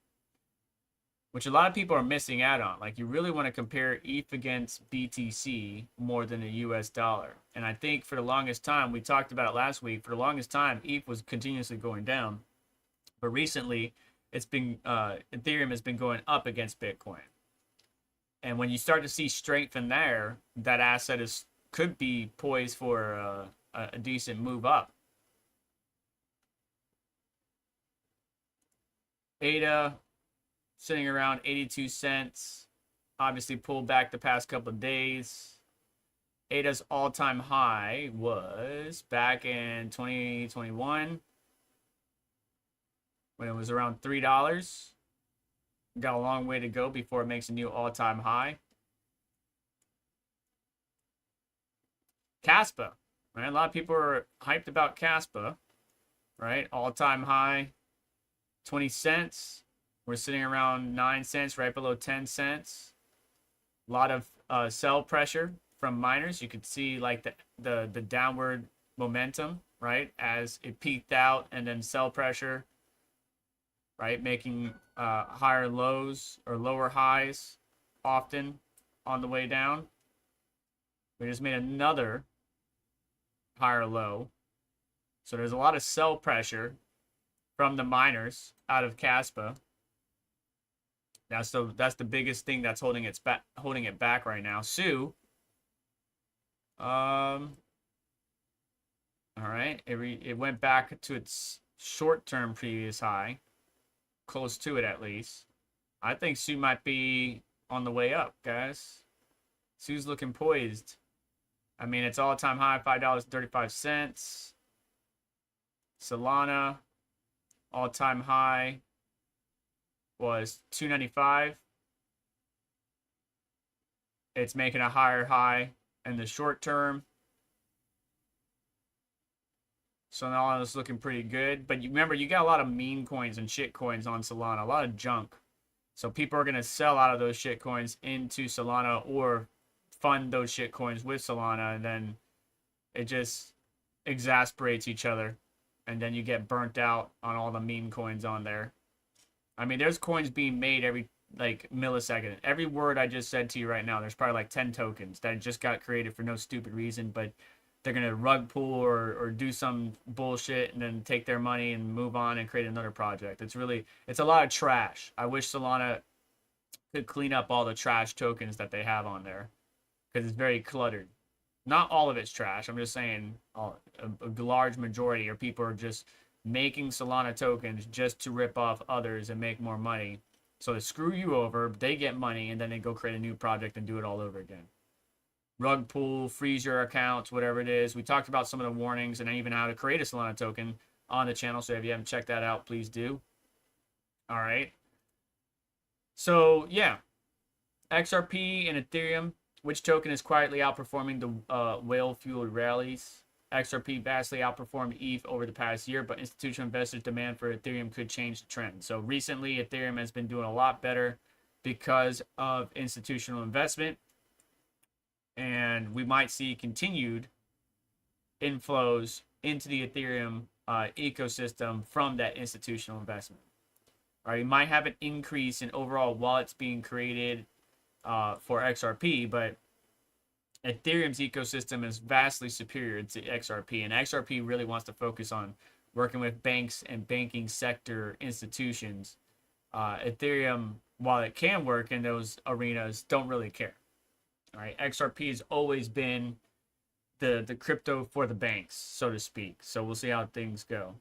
A: which a lot of people are missing out on. Like, you really want to compare ETH against BTC more than the US dollar. And I think for the longest time, we talked about it last week, for the longest time, ETH was continuously going down. But recently, it's been Ethereum has been going up against Bitcoin. And when you start to see strength in there, that asset could be poised for a decent move up. ADA sitting around 82 cents. Obviously pulled back the past couple of days. ADA's all-time high was back in 2021 when it was around $3. Got a long way to go before it makes a new all-time high. Caspa, right? A lot of people are hyped about Caspa, right? All-time high, 20 cents. We're sitting around 9 cents, right below 10 cents. A lot of sell pressure from miners. You could see like the downward momentum, right? As it peaked out, and then sell pressure, right? Making higher lows or lower highs often on the way down. We just made another higher low. So there's a lot of sell pressure from the miners out of Caspa. That's the biggest thing that's holding it back right now. Sue, All right, it went back to its short-term previous high, close to it at least. I think Sue might be on the way up, guys. Sue's looking poised. I mean, it's all-time high, $5.35. Solana, all-time high was $2.95. It's making a higher high in the short term. So now it's looking pretty good. But you remember, you got a lot of meme coins and shit coins on Solana, a lot of junk. So people are going to sell out of those shit coins into Solana or fund those shit coins with Solana. And then it just exasperates each other. And then you get burnt out on all the meme coins on there. I mean, there's coins being made every like millisecond. Every word I just said to you right now, there's probably like 10 tokens that just got created for no stupid reason, but they're going to rug pull or do some bullshit and then take their money and move on and create another project. It's a lot of trash. I wish Solana could clean up all the trash tokens that they have on there because it's very cluttered. Not all of it's trash. I'm just saying a large majority, or people are just making Solana tokens just to rip off others and make more money. So to screw you over, they get money, and then they go create a new project and do it all over again. Rug pull, freeze your accounts, whatever it is. We talked about some of the warnings and even how to create a Solana token on the channel. So if you haven't checked that out, please do. All right. So yeah, XRP and Ethereum. Which token is quietly outperforming the whale-fueled rallies? XRP vastly outperformed ETH over the past year, but institutional investors' demand for Ethereum could change the trend. So recently, Ethereum has been doing a lot better because of institutional investment, and we might see continued inflows into the Ethereum ecosystem from that institutional investment. All right, you might have an increase in overall wallets being created for XRP, but Ethereum's ecosystem is vastly superior to XRP, and XRP really wants to focus on working with banks and banking sector institutions. Ethereum, while it can work in those arenas, don't really care. All right, XRP has always been the crypto for the banks, so to speak. So we'll see how things go.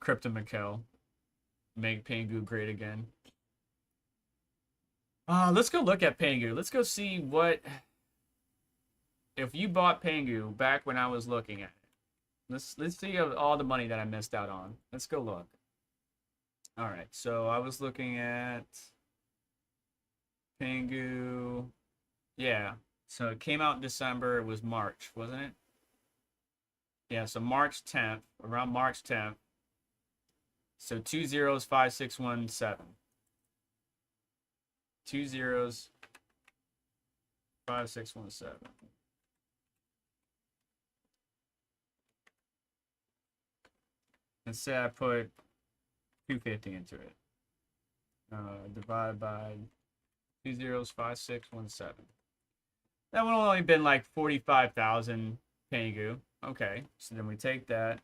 A: Crypto Mikkel. Make Pangu great again. Let's go look at Pangu. Let's go see what... If you bought Pangu back when I was looking at it. Let's see all the money that I missed out on. Let's go look. All right, so I was looking at Pangu. Yeah, so it came out in December. It was March, wasn't it? Yeah, so March 10th, around March 10th. So 205,617. 205,617. Let's say I put 250 into it. Divide by 205,617. That would have only been like 45,000 Pangu. Okay, so then we take that.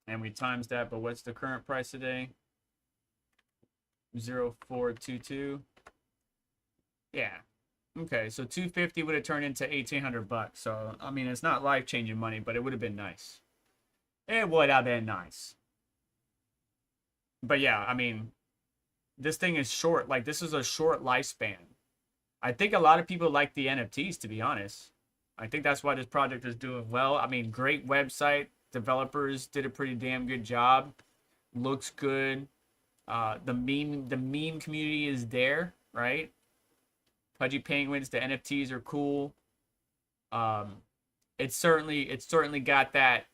A: And we times that, but what's the current price today? 0.422. Yeah. Okay, so 250 would have turned into 1,800 bucks. So, I mean, it's not life-changing money, but it would have been nice. It would have been nice. But yeah, I mean, this thing is short. Like, this is a short lifespan. I think a lot of people like the NFTs, to be honest. I think that's why this project is doing well. I mean, great website. Developers did a pretty damn good job. Looks good. The meme community is there, right? Pudgy Penguins, the NFTs are cool. It's certainly got that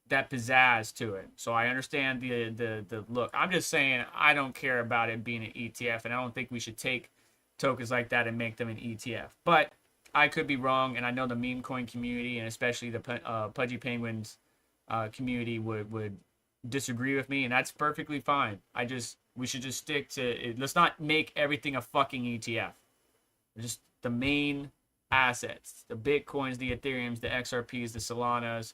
A: pizzazz to it. So I understand the look. I'm just saying I don't care about it being an ETF, and I don't think we should take tokens like that and make them an ETF. But I could be wrong, and I know the meme coin community and especially the Pudgy Penguins community would disagree with me, and that's perfectly fine. We should just stick to it. Let's not make everything a fucking ETF. Just the main assets, the Bitcoins, the Ethereums, the XRPs, the Solanas,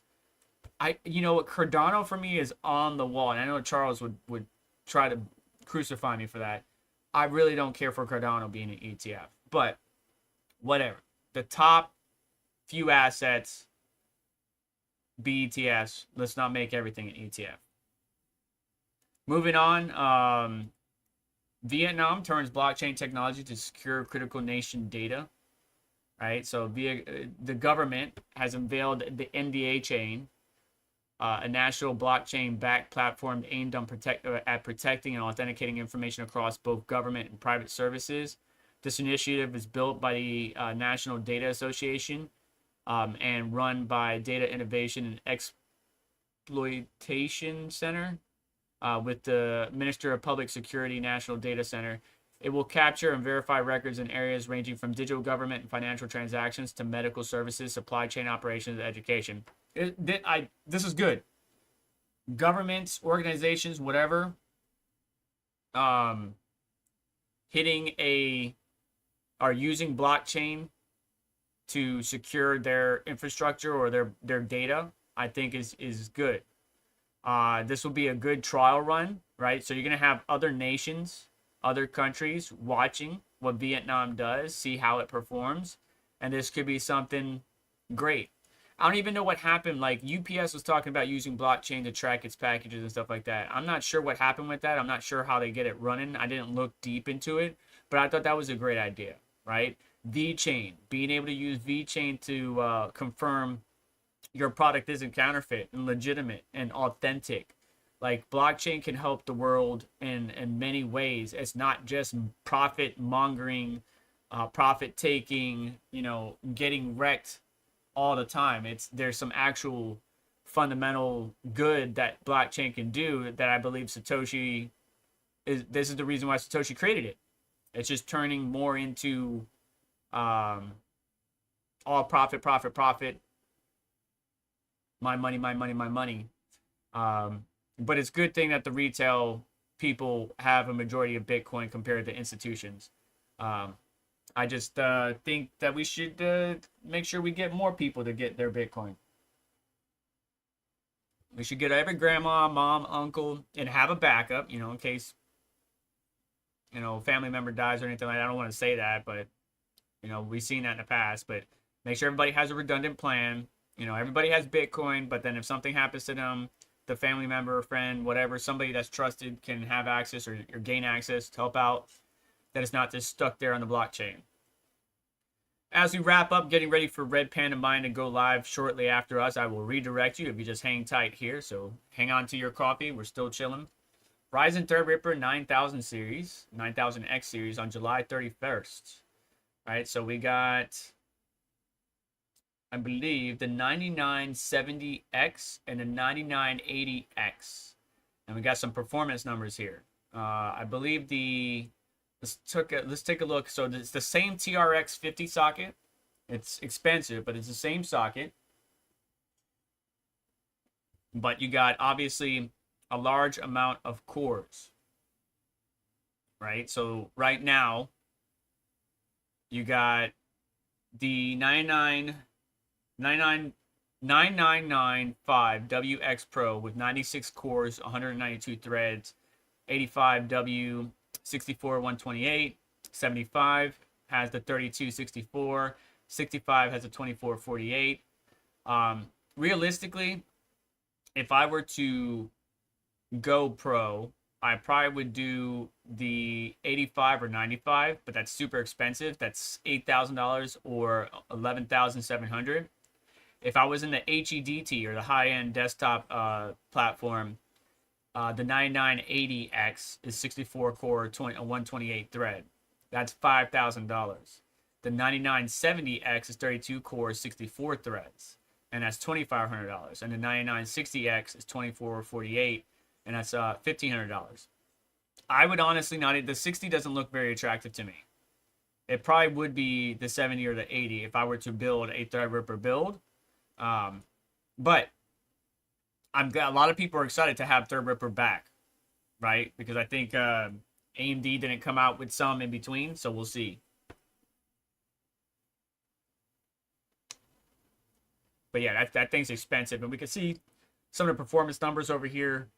A: you know what, Cardano for me is on the wall, and I know Charles would try to crucify me for that. I really don't care for Cardano being an ETF, but whatever. The top few assets, BETFs. Let's not make everything an ETF. Moving on, Vietnam turns blockchain technology to secure critical nation data. Right, so the government has unveiled the NDA chain, a national blockchain-backed platform aimed on protecting and authenticating information across both government and private services. This initiative is built by the National Data Association and run by Data Innovation and Exploitation Center with the Minister of Public Security National Data Center. It will capture and verify records in areas ranging from digital government and financial transactions to medical services, supply chain operations, and education. This is good. Governments, organizations, whatever, are using blockchain to secure their infrastructure or their data, I think is good. This will be a good trial run, right? So you're going to have other nations, other countries watching what Vietnam does, see how it performs, and this could be something great. I don't even know what happened. Like UPS was talking about using blockchain to track its packages and stuff like that. I'm not sure what happened with that. I'm not sure how they get it running. I didn't look deep into it, but I thought that was a great idea, right? VeChain, being able to use VeChain to confirm your product isn't counterfeit and legitimate and authentic. Like blockchain can help the world in many ways. It's not just profit mongering, profit taking, getting wrecked all the time. There's some actual fundamental good that blockchain can do that I believe Satoshi this is the reason why Satoshi created it. It's just turning more into all profit. My money, my money, my money. But it's a good thing that the retail people have a majority of Bitcoin compared to institutions. I just think that we should make sure we get more people to get their Bitcoin. We should get every grandma, mom, uncle, and have a backup, in case, family member dies or anything like that. I don't want to say that, but, we've seen that in the past. But make sure everybody has a redundant plan. Everybody has Bitcoin, but then if something happens to them, the family member, friend, whatever, somebody that's trusted can have access or gain access to help out, that it's not just stuck there on the blockchain. As we wrap up, getting ready for Red Panda Mine to go live shortly after us, I will redirect you if you just hang tight here. So hang on to your coffee. We're still chilling. Ryzen Threadripper 9000 series, 9000X series on July 31st. All right, so we got, I believe, the 9970X and the 9980X. And we got some performance numbers here. I believe let's take a look. So it's the same TRX 50 socket. It's expensive, but it's the same socket. But you got, obviously, a large amount of cores. Right? So right now, you got the 9995 WX Pro with 96 cores, 192 threads, 85W 64 128, 75 has the 3264, 65 has the 2448. Realistically, if I were to go pro, I probably would do the 85 or 95, but that's super expensive. That's $8,000 or $11,700. If I was in the HEDT or the high-end desktop platform, the 9980X is 64 core, 128 thread. That's $5,000. The 9970X is 32 core, 64 threads, and that's $2,500. And the 9960X is 2448, and that's $1,500. I would honestly not. The 60 doesn't look very attractive to me. It probably would be the 70 or the 80 if I were to build a Threadripper build. But a lot of people are excited to have Threadripper back, right? Because I think AMD didn't come out with some in between, so we'll see. But yeah, that thing's expensive. And we can see some of the performance numbers over here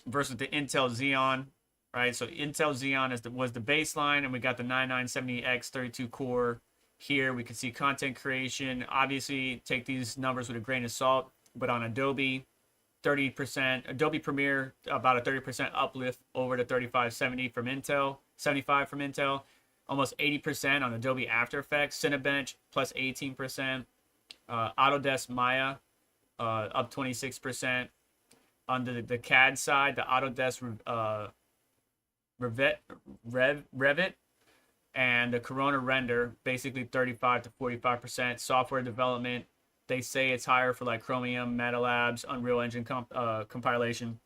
A: versus the Intel Xeon, right? So Intel Xeon was the baseline, and we got the 9970X 32 core here. We can see content creation. Obviously, take these numbers with a grain of salt, but on Adobe, 30%, Adobe Premiere, about a 30% uplift over the 3570 from Intel, 75 from Intel, almost 80% on Adobe After Effects, Cinebench plus 18%, Autodesk Maya up 26%. On the CAD side, the Autodesk Revit and the Corona Render, basically 35 to 45%. Software development, they say it's higher for like Chromium, MetaLabs, Unreal Engine compilation,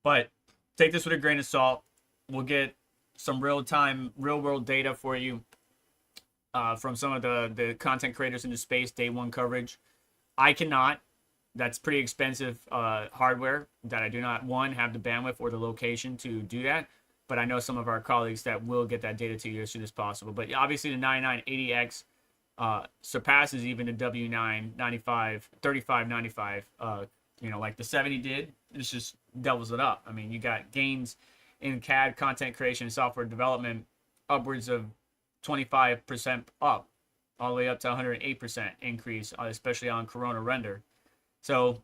A: but take this with a grain of salt. We'll get some real-time, real-world data for you from some of the content creators in the space, day one coverage. I cannot. That's pretty expensive hardware that I do not, one, have the bandwidth or the location to do that. But I know some of our colleagues that will get that data to you as soon as possible. But obviously the 9980X surpasses even the W9 3595. Like the 70 did. It's just doubles it up. I mean, you got gains in CAD content creation and software development upwards of 25% up, all the way up to 108% increase, especially on Corona Render. So,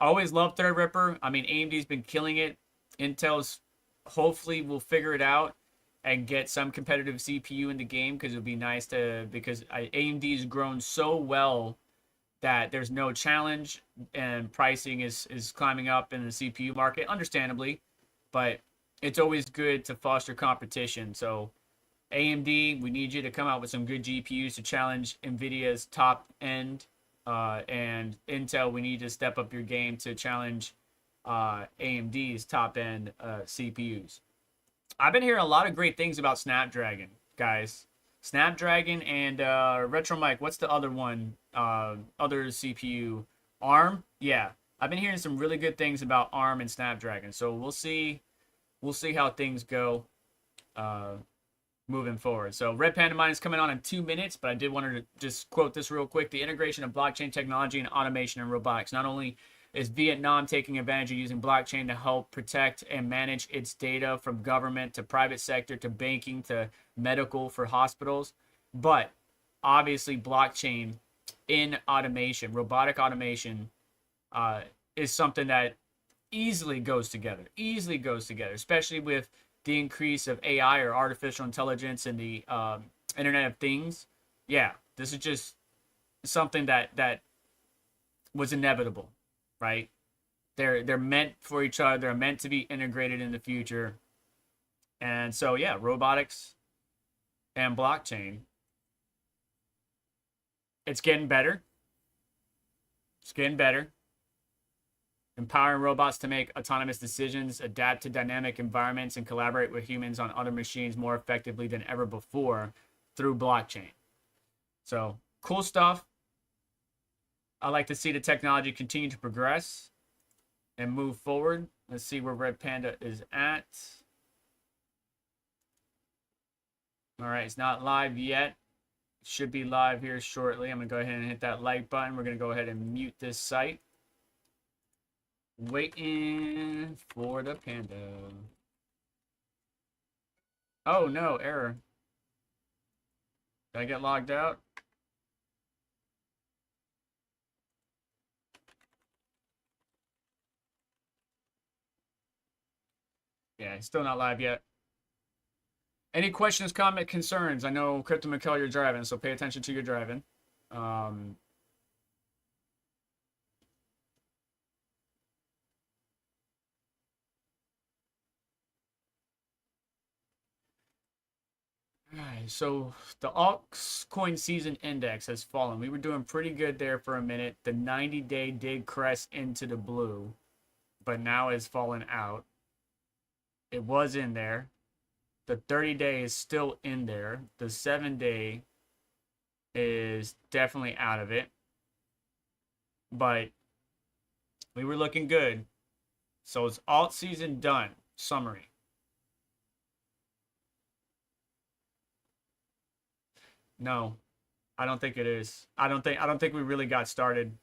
A: always love Threadripper. I mean, AMD's been killing it. Intel's hopefully will figure it out and get some competitive CPU in the game, because it would be nice because AMD's grown so well that there's no challenge, and pricing is climbing up in the CPU market, understandably, but it's always good to foster competition. So AMD, we need you to come out with some good GPUs to challenge Nvidia's top end, and Intel, we need to step up your game to challenge AMD's top end CPUs. I've been hearing a lot of great things about Snapdragon, guys. Snapdragon and Retro Mike, what's the other one? Other CPU? ARM? Yeah. I've been hearing some really good things about ARM and Snapdragon. So we'll see how things go moving forward. So Red Panda Mine is coming on in 2 minutes, but I did want to just quote this real quick. The integration of blockchain technology and automation and robotics. Not only is Vietnam taking advantage of using blockchain to help protect and manage its data from government to private sector to banking to medical for hospitals, but obviously blockchain in automation, robotic automation, is something that easily goes together, especially with the increase of AI or artificial intelligence and the Internet of Things. Yeah, this is just something that was inevitable. Right? They're meant for each other. They're meant to be integrated in the future. And so, yeah, robotics and blockchain. It's getting better. Empowering robots to make autonomous decisions, adapt to dynamic environments, and collaborate with humans on other machines more effectively than ever before through blockchain. So, cool stuff. I like to see the technology continue to progress and move forward. Let's see where Red Panda is at. All right, it's not live yet. It should be live here shortly. I'm going to go ahead and hit that like button. We're going to go ahead and mute this site. Waiting for the panda. Oh, no, error. Did I get logged out? Yeah, it's still not live yet. Any questions, comment, concerns? I know Crypto McKell, you're driving, so pay attention to your driving. All right, so the altcoin season index has fallen. We were doing pretty good there for a minute. The 90-day did crest into the blue, but now it's fallen out. It was in there. The 30-day is still in there. The 7-day is definitely out of it. But we were looking good. So it's alt season done. Summary. No. I don't think it is. I don't think we really got started.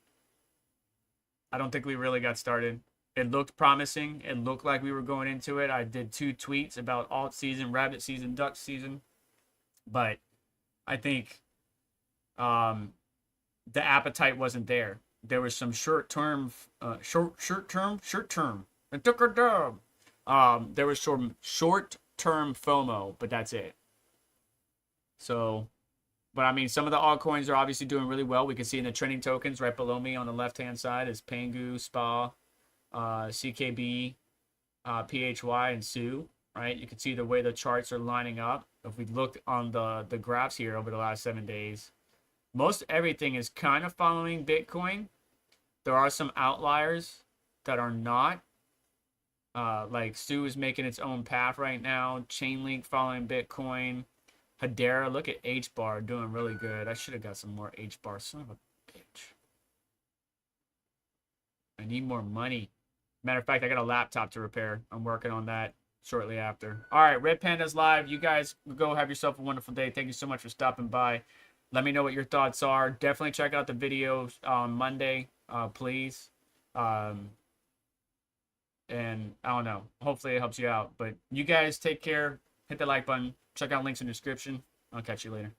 A: I don't think we really got started. It looked promising. It looked like we were going into it. I did 2 tweets about alt season, rabbit season, duck season, but I think the appetite wasn't there. There was some short term. It took a dub. There was some short term FOMO, but that's it. So, but I mean, some of the altcoins are obviously doing really well. We can see in the trending tokens right below me on the left hand side is Pangu, SPA, CKB, PHY, and SU. Right, you can see the way the charts are lining up. If we look on the graphs here over the last 7 days, most everything is kind of following Bitcoin. There are some outliers that are not. Like Stu is making its own path right now. Chainlink following Bitcoin. Hedera, look at H bar doing really good. I should have got some more H bar. Son of a bitch. I need more money. Matter of fact, I got a laptop to repair. I'm working on that shortly after. All right, Red Panda's live. You guys go have yourself a wonderful day. Thank you so much for stopping by. Let me know what your thoughts are. Definitely check out the video on Monday, please. And I don't know. Hopefully it helps you out. But you guys take care. Hit the like button. Check out links in the description. I'll catch you later.